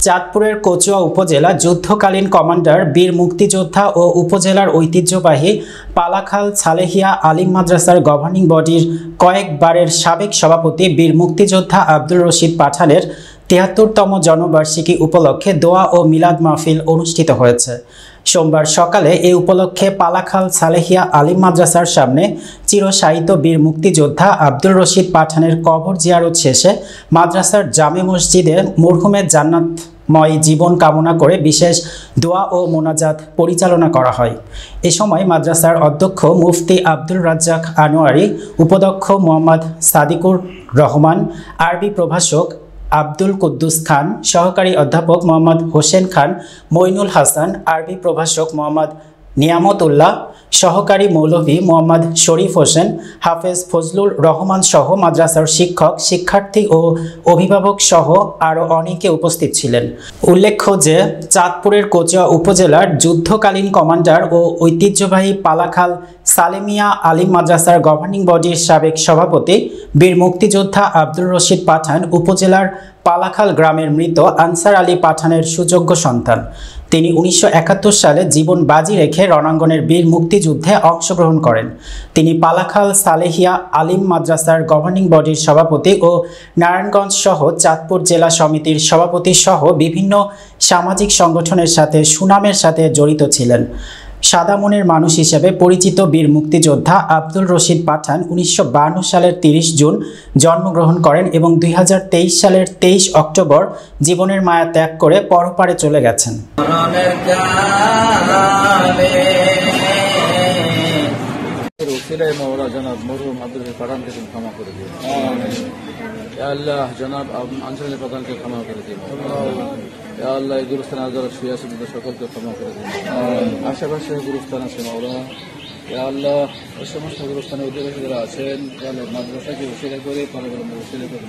চাঁদপুরের কচুয়া উপজেলা যুদ্ধকালীন কমান্ডার বীর মুক্তিযোদ্ধা ও উপজেলার ঐতিহ্যবাহী পালাখাল সালেহিয়া আলিম মাদ্রাসার গভর্নিং বডির কয়েকবারের সাবেক সভাপতি বীর মুক্তিযোদ্ধা আব্দুর রশিদ পাঠানের ৭৩তম জন্মবার্ষিকী উপলক্ষে দোয়া ও মিলাদ মাহফিল অনুষ্ঠিত হয়েছে। সোমবার সকালে এই উপলক্ষে পালাখাল সালেহিয়া আলিম মাদ্রাসার সামনে চিরশায়িত বীর মুক্তিযোদ্ধা আব্দুর রশিদ পাঠানের কবর জিয়ারত শেষে মাদ্রাসার জামে মসজিদে মরহুমের জান্নাতময় জীবন কামনা করে বিশেষ দোয়া ও মোনাজাত পরিচালনা করা হয়। এ সময় মাদ্রাসার অধ্যক্ষ মুফতি আব্দুল রাজ্জাক আনোয়ারি, উপাধ্যক্ষ মোহাম্মদ সাদিকুর রহমান, আরবি প্রভাষক আব্দুল কুদ্দুস খান, সহকারী অধ্যাপক মোহাম্মদ হোসেন খান, মইনুল হাসান, আরবি প্রভাষক মোহাম্মদ নিয়ামত উল্লাহ, সহকারী মৌলভী মোহাম্মদ শরীফ হোসেন, হাফেজ ফজলুর রহমান সহ মাদ্রাসার শিক্ষক, শিক্ষার্থী ও অভিভাবক সহ আরও অনেকে উপস্থিত ছিলেন। উল্লেখ্য যে চাঁদপুরের কচুয়া উপজেলার যুদ্ধকালীন কমান্ডার ও ঐতিহ্যবাহী পালাখাল সালেমিয়া আলিম মাদ্রাসার গভর্নিং বডির সাবেক সভাপতি বীর মুক্তিযোদ্ধা আব্দুর রশিদ পাঠান উপজেলার পালাখাল গ্রামের মৃত আনসার আলী পাঠানের সুযোগ্য সন্তান। তিনি ১৯৭১ সালে জীবন বাজি রেখে রণাঙ্গনের বীর মুক্তিযুদ্ধে অংশগ্রহণ করেন। তিনি পালাখাল সালেহিয়া আলিম মাদ্রাসার গভর্নিং বডির সভাপতি ও নারায়ণগঞ্জ সহ চাঁদপুর জেলা সমিতির সভাপতি সহ বিভিন্ন সামাজিক সংগঠনের সাথে সুনামের সাথে জড়িত ছিলেন। সাদা মনের মানুষ হিসেবে পরিচিত বীর মুক্তিযোদ্ধা আব্দুর রশিদ পাঠান ১৯৫২ সালের ৩০ জুন জন্মগ্রহণ করেন এবং ২০২৩ সালের ২৩ অক্টোবর জীবনের মায়া ত্যাগ করে পরপারে চলে গেছেন। আল্লাহ জনাব আঞ্চলিক প্রধানকে ক্ষমা করে দিন। আল্লাহ এই গুরুস্থান যারা শুয়ে আছে তাদের সকলকে ক্ষমা করে দিন। আশেপাশে গুরুস্থান আছে মাওলা, আল্লাহ ওই সমস্ত গুরুস্থানে অধিবাসী যারা আছেন মাদ্রাসাকে উশিলা করে পরে উশিলা করে